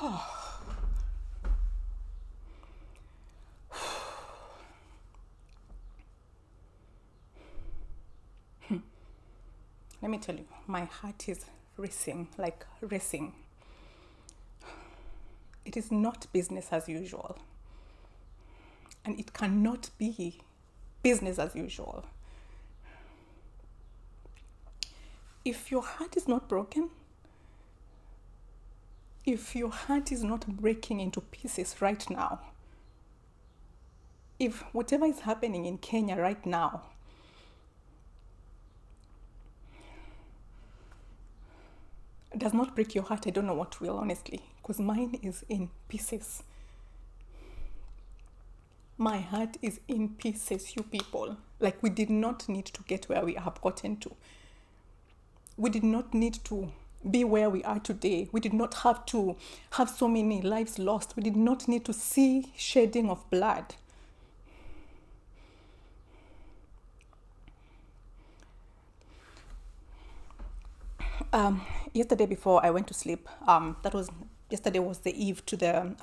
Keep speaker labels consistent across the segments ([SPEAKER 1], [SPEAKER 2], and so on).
[SPEAKER 1] Let me tell you, my heart is racing, like racing. It is not business as usual. And it cannot be business as usual. If your heart is not broken, if your heart is not breaking into pieces right now, if whatever is happening in Kenya right now does not break your heart, I don't know what will, honestly, because mine is in pieces. My heart is in pieces, you people. Like, we did not need to get where we have gotten to. We did not need to be where we are today. We did not have to have so many lives lost. We did not need to see shedding of blood. Yesterday before I went to sleep, yesterday was the eve to the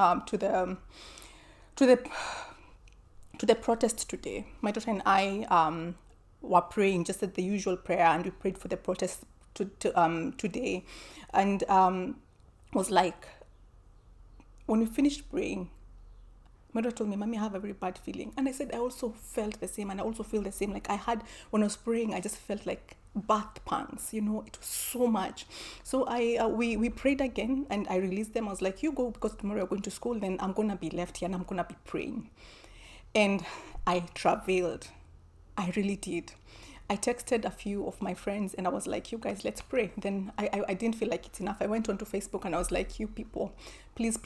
[SPEAKER 1] protest today. My daughter and I were praying, just at the usual prayer, and we prayed for the protest today. And was like, when we finished praying, my daughter told me, "Mommy, I have a very bad feeling." And I said, I also felt the same, and I also feel the same. Like, when I was praying, I just felt like birth pangs, it was so much. So we prayed again, and I released them. I was like, you go, because tomorrow you're going to school, then I'm going to be left here and I'm going to be praying. And I travailed. I really did. I texted a few of my friends and I was like, you guys, let's pray. Then I didn't feel like it's enough. I went onto Facebook and I was like, you people, please,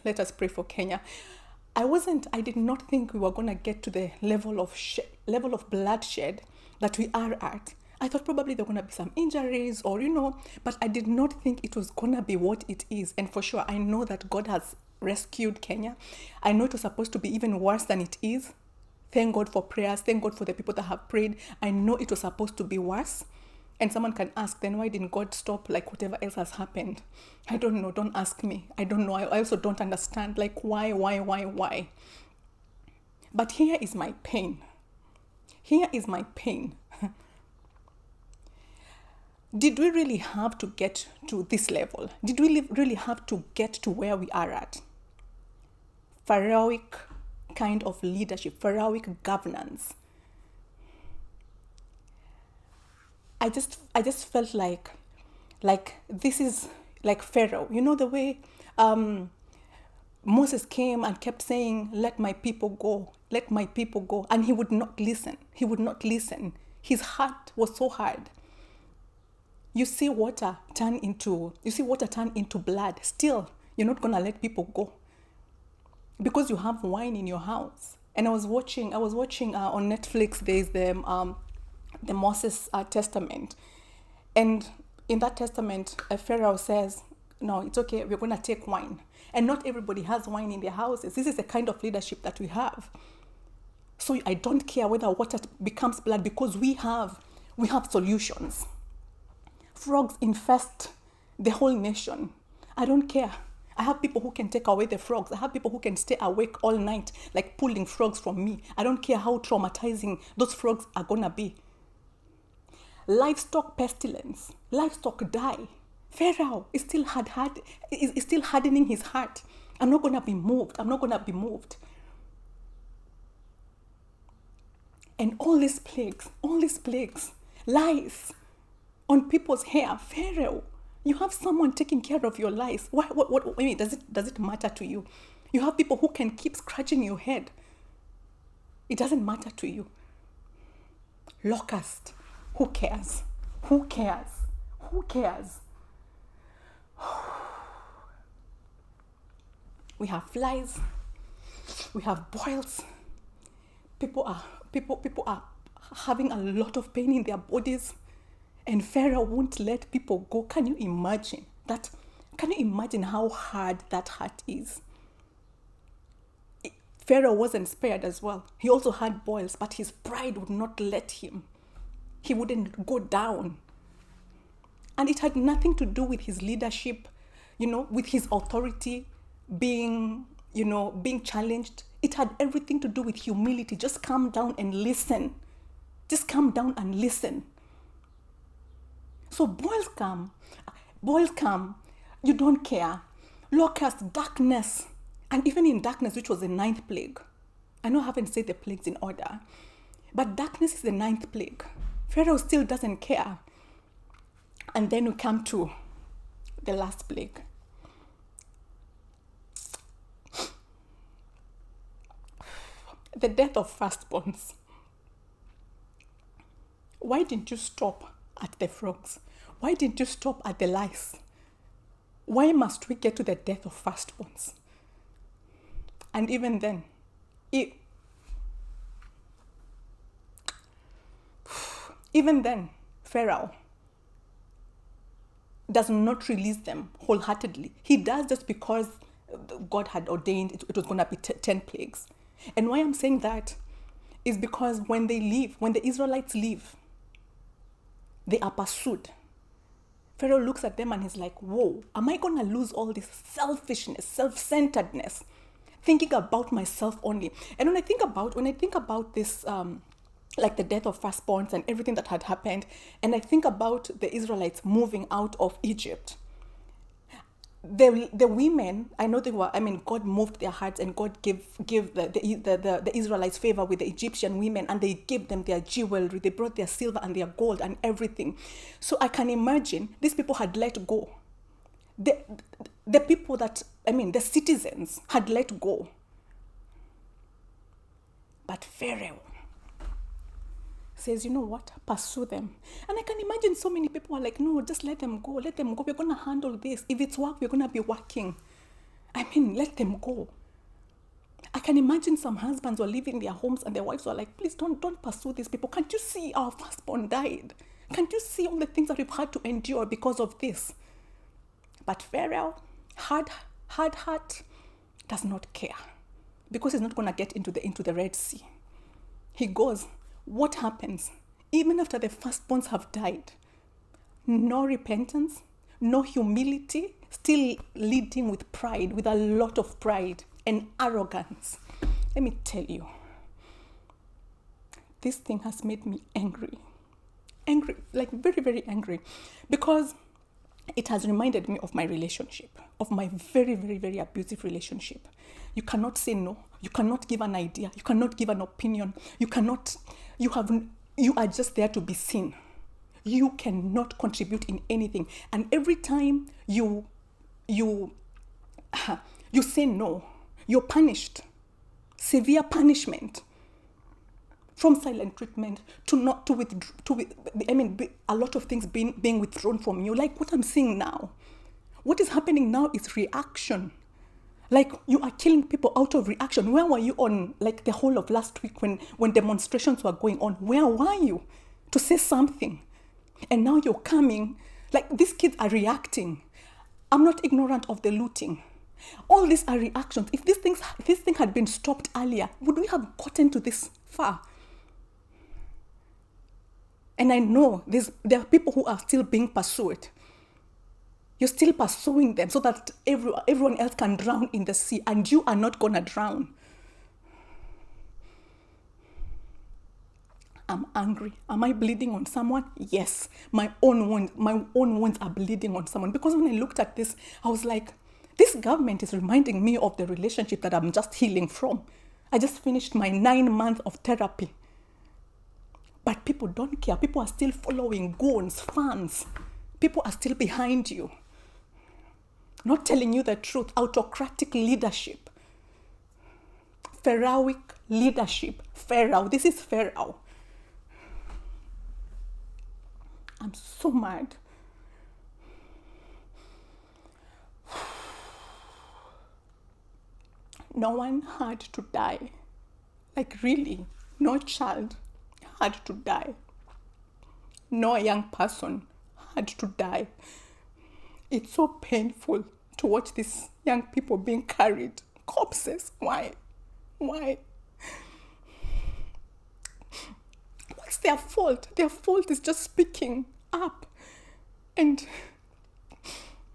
[SPEAKER 1] let us pray for Kenya. I did not think we were going to get to the level of bloodshed that we are at. I thought probably there were going to be some injuries or, but I did not think it was going to be what it is. And for sure, I know that God has rescued Kenya. I know it was supposed to be even worse than it is. Thank God for prayers. Thank God for the people that have prayed. I know it was supposed to be worse. And someone can ask, then why didn't God stop like whatever else has happened? I don't know. Don't ask me. I don't know. I also don't understand. Like, why? But here is my pain. Did we really have to get to this level? Did we really have to get to where we are at? Pharaohic kind of leadership, Pharaohic governance. I just felt like this is like Pharaoh. The way Moses came and kept saying, let my people go, and he would not listen. His heart was so hard. You see water turn into blood. Still, you're not gonna let people go because you have wine in your house. And I was watching on Netflix. There's the Moses Testament, and in that testament, Pharaoh says, "No, it's okay. We're gonna take wine." And not everybody has wine in their houses. This is the kind of leadership that we have. So I don't care whether water becomes blood because we have solutions. Frogs infest the whole nation. I don't care. I have people who can take away the frogs. I have people who can stay awake all night, like pulling frogs from me. I don't care how traumatizing those frogs are gonna be. Livestock pestilence. Livestock die. Pharaoh is still hardening his heart. I'm not gonna be moved. And all these plagues, lies on people's hair. Pharaoh, you have someone taking care of your lies. What does it matter to you? You have people who can keep scratching your head. It doesn't matter to you. Locust, who cares? We have flies, we have boils. People are having a lot of pain in their bodies. And Pharaoh won't let people go. Can you imagine that? Can you imagine how hard that heart is? Pharaoh wasn't spared as well. He also had boils, but his pride would not let him. He wouldn't go down. And it had nothing to do with his leadership, with his authority being challenged. It had everything to do with humility. Just calm down and listen. Just calm down and listen. So boils come, you don't care. Locusts, darkness, and even in darkness, which was the 9th plague. I know I haven't said the plagues in order, but darkness is the 9th plague. Pharaoh still doesn't care. And then we come to the last plague. The death of firstborns. Why didn't you stop at the frogs? Why didn't you stop at the lice? Why must we get to the death of firstborns? And even then, Pharaoh does not release them wholeheartedly. He does just because God had ordained it was going to be 10 plagues. And why I'm saying that is because when the Israelites leave, they are pursued. Pharaoh looks at them and he's like, whoa, am I going to lose all this selfishness, self-centeredness, thinking about myself only? And when I think about this, like the death of firstborns and everything that had happened, and I think about the Israelites moving out of Egypt, the women, I know God moved their hearts, and God gave the Israelites favor with the Egyptian women, and they gave them their jewelry, they brought their silver and their gold and everything. So I can imagine these people had let go. The people the citizens had let go. But Pharaoh says, you know what, pursue them. And I can imagine so many people are like, no, just let them go, we're going to handle this. If it's work, we're going to be working. Let them go. I can imagine some husbands were leaving their homes and their wives were like, please don't pursue these people. Can't you see our firstborn died? Can't you see all the things that we've had to endure because of this? But Pharaoh, hard heart, does not care, because he's not going to get into the Red Sea. He goes. What happens? Even after the firstborns have died, no repentance, no humility, still leading with pride, with a lot of pride and arrogance. Let me tell you, this thing has made me angry, like very, very angry, because it has reminded me of my relationship, of my very, very, very abusive relationship. You cannot say no. You cannot give an idea. You cannot give an opinion. You are just there to be seen. You cannot contribute in anything. And every time you say no, you're punished. Severe punishment. From silent treatment a lot of things being withdrawn from you. Like what I'm seeing now. What is happening now is reaction. Like you are killing people out of reaction. Where were you on like the whole of last week when demonstrations were going on? Where were you to say something? And now you're coming, like these kids are reacting. I'm not ignorant of the looting. All these are reactions. If this thing had been stopped earlier, would we have gotten to this far? And I know there are people who are still being pursued. You're still pursuing them so that everyone else can drown in the sea, and you are not going to drown. I'm angry. Am I bleeding on someone? Yes. My own wounds are bleeding on someone. Because when I looked at this, I was like, this government is reminding me of the relationship that I'm just healing from. I just finished my 9 months of therapy. But people don't care. People are still following goons, fans. People are still behind you. Not telling you the truth. Autocratic leadership. Pharaohic leadership. Pharaoh. This is Pharaoh. I'm so mad. No one had to die. Like really, no child had to die. No young person had to die. It's so painful to watch these young people being carried. Corpses. Why? What's their fault? Their fault is just speaking up. And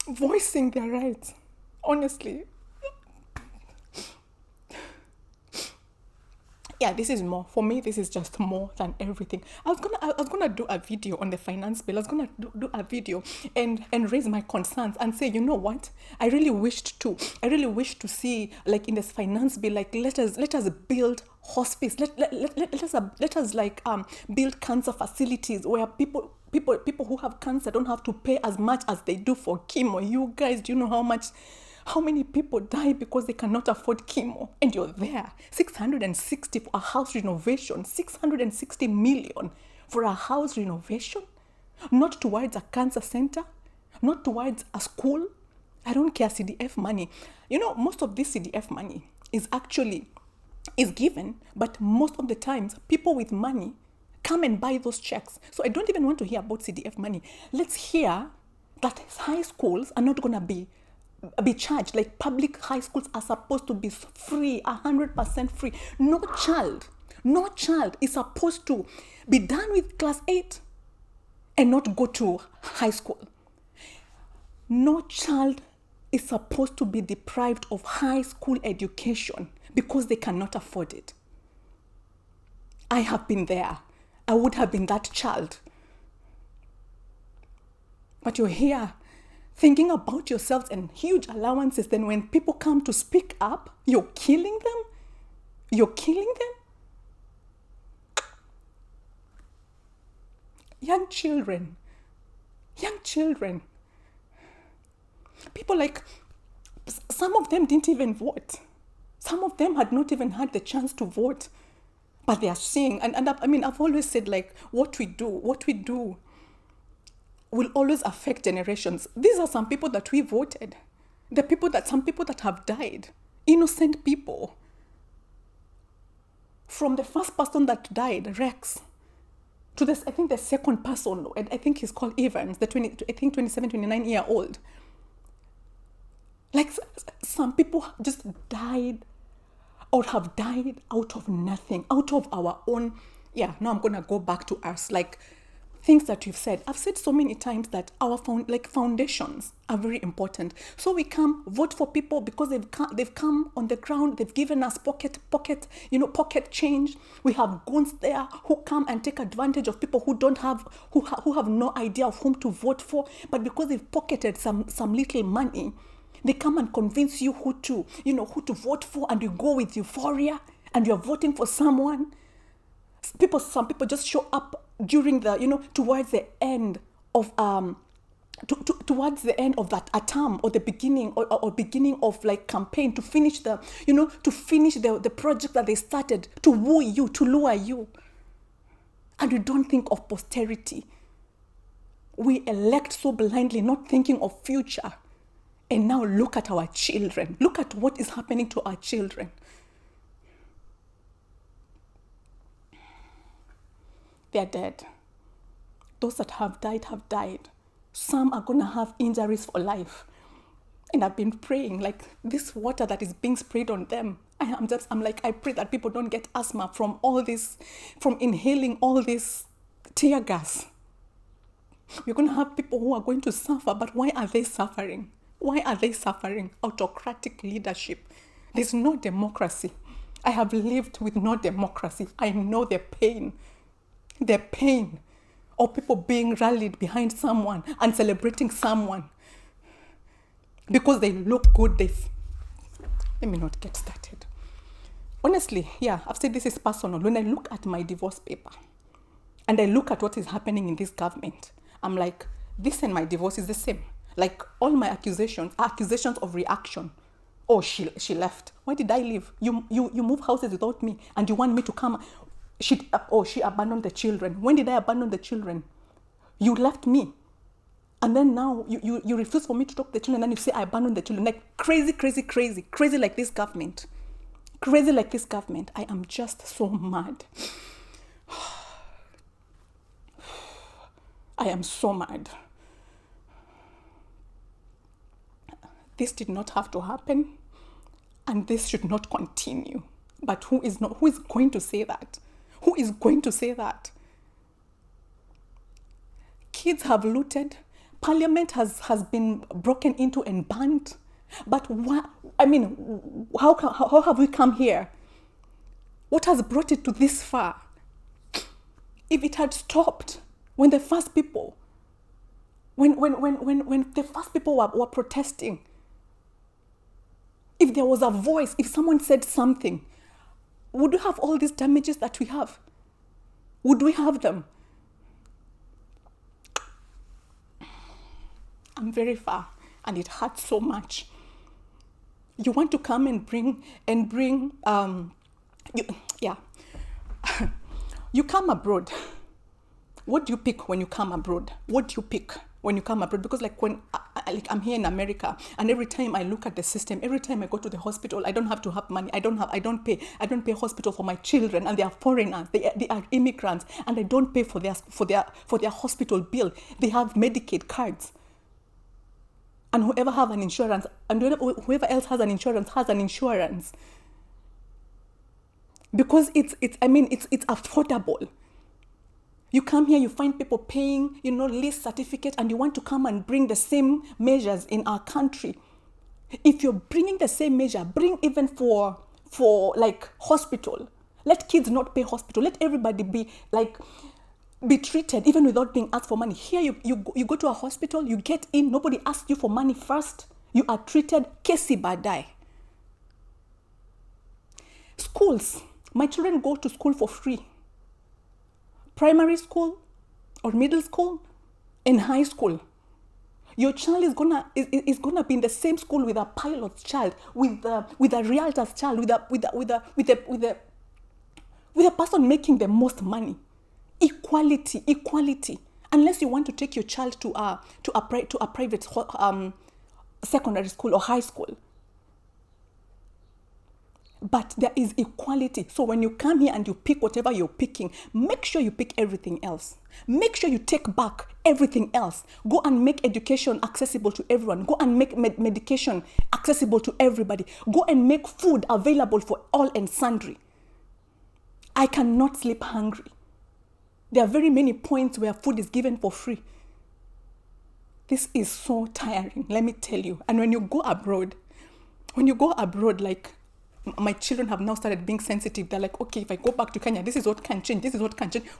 [SPEAKER 1] voicing their rights. Honestly. Yeah, this is more. For me, this is just more than everything. I was gonna do a video on the finance bill. I was gonna do a video and raise my concerns and say, you know what? I really wish to see, like, in this finance bill, like, let us build hospice. Let us like build cancer facilities where people who have cancer don't have to pay as much as they do for chemo. You guys, do you know how many people die because they cannot afford chemo? And you're there. 660 for a house renovation. 660 million for a house renovation. Not towards a cancer center. Not towards a school. I don't care, CDF money. You know, most of this CDF money is given, but most of the times, people with money come and buy those checks. So I don't even want to hear about CDF money. Let's hear that high schools are not going to be charged. Like, public high schools are supposed to be free, 100% free. No child is supposed to be done with class 8 and not go to high school. No child is supposed to be deprived of high school education because they cannot afford it. I have been there. I would have been that child. But you're here thinking about yourselves and huge allowances. Then when people come to speak up, you're killing them. Young children. People, like, some of them didn't even vote. Some of them had not even had the chance to vote. But they are seeing, and I've always said, like, what we do will always affect generations. These are some people that we voted. Some people that have died. Innocent people. From the first person that died, Rex, to this, I think the second person, I think he's called Evans, 27, 29-year-old. Like, some people just died or have died out of nothing, out of our own. Yeah, now I'm going to go back to us. Like, things that you've said. I've said so many times that our foundations are very important. So we come vote for people because they've come on the ground. They've given us pocket change. We have goons there who come and take advantage of people who don't have, who have no idea of whom to vote for. But because they've pocketed some little money, they come and convince you who to vote for, and you go with euphoria and you're voting for someone. Some people just show up during the, towards the end of towards the end of that term, or the beginning or beginning of, like, campaign, to finish the project that they started, to woo you, to lure you. And we don't think of posterity. We elect so blindly, not thinking of future. And now look at our children. Look at what is happening to our children. They're dead. Those that have died have died. Some are going to have injuries for life. And I've been praying, like, this water that is being sprayed on them. I'm like, I pray that people don't get asthma from all this, from inhaling all this tear gas. We're going to have people who are going to suffer, but why are they suffering? Why are they suffering? Autocratic leadership. There's no democracy. I have lived with no democracy. I know the pain. The pain of people being rallied behind someone and celebrating someone because they look good. Let me not get started. Honestly, yeah, I've said this is personal. When I look at my divorce paper and I look at what is happening in this government, I'm like, this and my divorce is the same. Like, all my accusations are accusations of reaction. Oh, she left. Why did I leave? You move houses without me, and you want me to come. She abandoned the children. When did I abandon the children? You left me. And then now you refuse for me to talk to the children, and then you say I abandoned the children. Like, crazy like this government. Crazy like this government. I am just so mad. I am so mad. This did not have to happen, and this should not continue. But who is going to say that? Who is going to say that? Kids have looted, Parliament has been broken into and banned. But how have we come here? What has brought it to this far? If it had stopped when the first people, when the first people were protesting, if there was a voice, if someone said something, would we have all these damages that we have? Would we have them? I'm very far, and it hurts so much. You want to come and bring you come abroad. What do you pick when you come abroad? What do you pick when you come abroad? Because when I'm here in America, and every time I look at the system, every time I go to the hospital, I don't have to have money. I don't pay hospital for my children, and they are foreigners. They are immigrants, and I don't pay for their hospital bill. They have Medicaid cards. And whoever have an insurance, and whoever else has an insurance. Because it's affordable. You come here, you find people paying, lease certificate, and you want to come and bring the same measures in our country. If you're bringing the same measure, bring even for hospital. Let kids not pay hospital. Let everybody be treated even without being asked for money. Here you go to a hospital, you get in, nobody asks you for money first. You are treated kesi badai. Schools. My children go to school for free. Primary school or middle school and high school. Your child is gonna be in the same school with a pilot's child, with a realtor's child, with a person making the most money. Equality. Unless you want to take your child to a private secondary school or high school. But there is equality. So when you come here and you pick whatever you're picking, make sure you pick everything else. Make sure you take back everything else. Go and make education accessible to everyone. Go and make medication accessible to everybody. Go and make food available for all and sundry. I cannot sleep hungry. There are very many points where food is given for free. This is so tiring, let me tell you. And when you go abroad, my children have now started being sensitive. They're like, okay, if I go back to Kenya, this is what can change.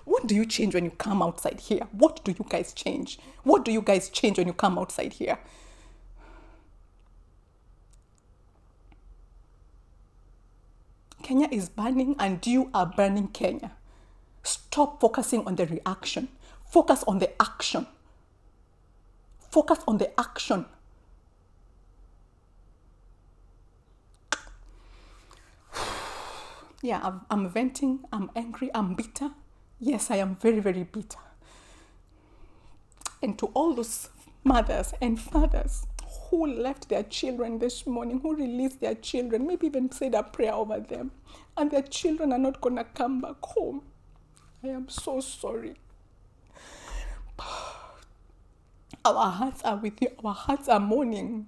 [SPEAKER 1] What do you change when you come outside here? What do you guys change? What do you guys change when you come outside here? Kenya is burning and you are burning Kenya. Stop focusing on the reaction. Focus on the action. Focus on the action. Yeah, I'm venting, I'm angry, I'm bitter. Yes, I am very, very bitter. And to all those mothers and fathers who left their children this morning, who released their children, maybe even said a prayer over them, and their children are not going to come back home. I am so sorry. Our hearts are with you. Our hearts are mourning.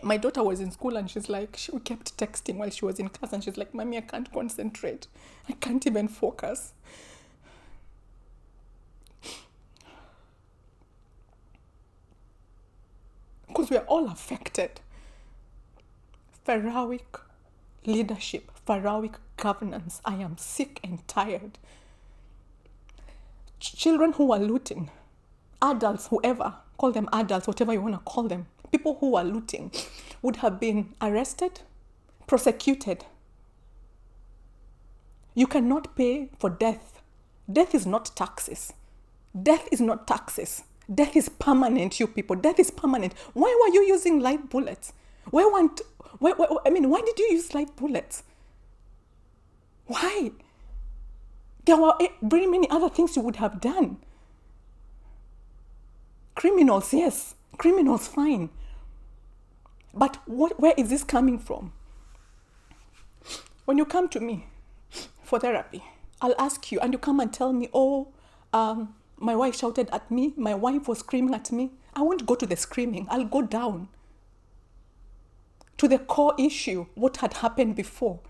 [SPEAKER 1] My daughter was in school and she kept texting while she was in class and she's like, Mommy, I can't concentrate. I can't even focus. Because we are all affected. Pharaohic leadership, Pharaohic governance. I am sick and tired. Children who are looting, adults, whoever, call them adults, whatever you want to call them, people who are looting would have been arrested, prosecuted. You cannot pay for death. Death is not taxes. Death is not taxes. Death is permanent, you people. Death is permanent. Why were you using light bullets? Why did you use light bullets? Why? There were very many other things you would have done. Criminals, yes. Criminals, fine. But where is this coming from? When you come to me for therapy, I'll ask you, and you come and tell me, my wife shouted at me, my wife was screaming at me. I won't go to the screaming. I'll go down to the core issue, what had happened before.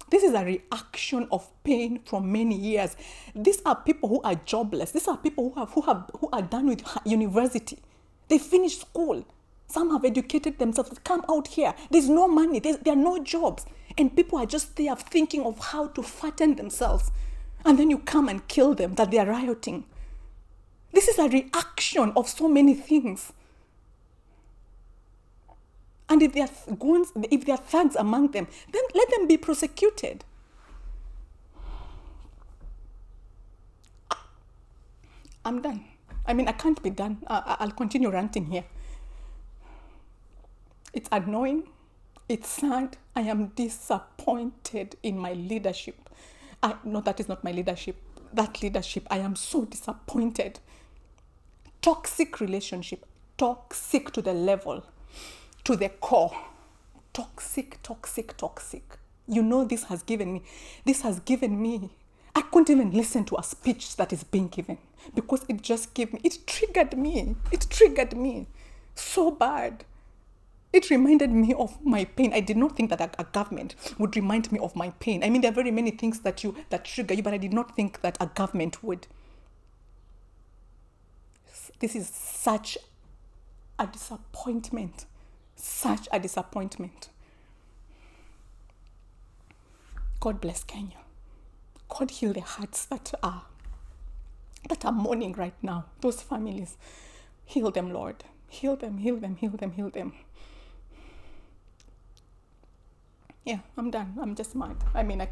[SPEAKER 1] This is a reaction of pain from many years. These are people who are jobless. These are people who are done with university. They finished school. Some have educated themselves. Come out here. There's no money. There are no jobs. And people are just there thinking of how to fatten themselves. And then you come and kill them, that they are rioting. This is a reaction of so many things. And if there are goons, if there are thugs among them, then let them be prosecuted. I'm done. I mean, I can't be done. I'll continue ranting here. It's annoying. It's sad. I am disappointed in my leadership. No, that is not my leadership. That leadership, I am so disappointed. Toxic relationship. Toxic to the level, to the core. Toxic, toxic, toxic. You know, this has given me, I couldn't even listen to a speech that is being given because it triggered me so bad. It reminded me of my pain. I did not think that a government would remind me of my pain. I mean, there are very many things that trigger you, but I did not think that a government would. This is such a disappointment. Such a disappointment. God bless Kenya. God heal the hearts that are mourning right now. Those families. Heal them, Lord. Heal them, heal them, heal them, heal them. Yeah, I'm done. I'm just mad. I mean, I'm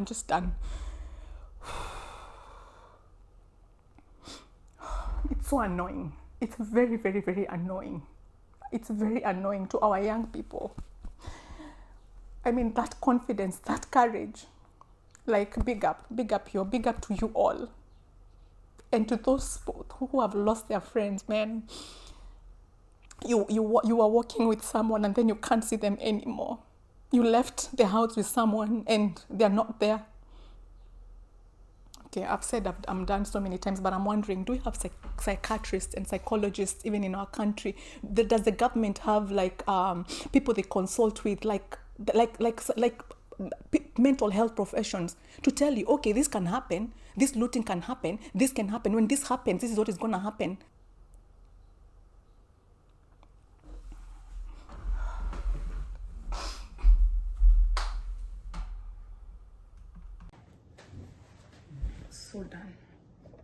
[SPEAKER 1] just done. It's so annoying. It's very, very, very annoying. It's very annoying to our young people. I mean, that confidence, that courage, like big up to you all. And to those who have lost their friends, man, you are walking with someone and then you can't see them anymore. You left the house with someone and they're not there. Okay, I've said I'm done so many times, but I'm wondering, do we have psychiatrists and psychologists even in our country? Does the government have people they consult with, like mental health professions to tell you, okay, this can happen, this looting can happen, this can happen. When this happens, this is what is going to happen. So done.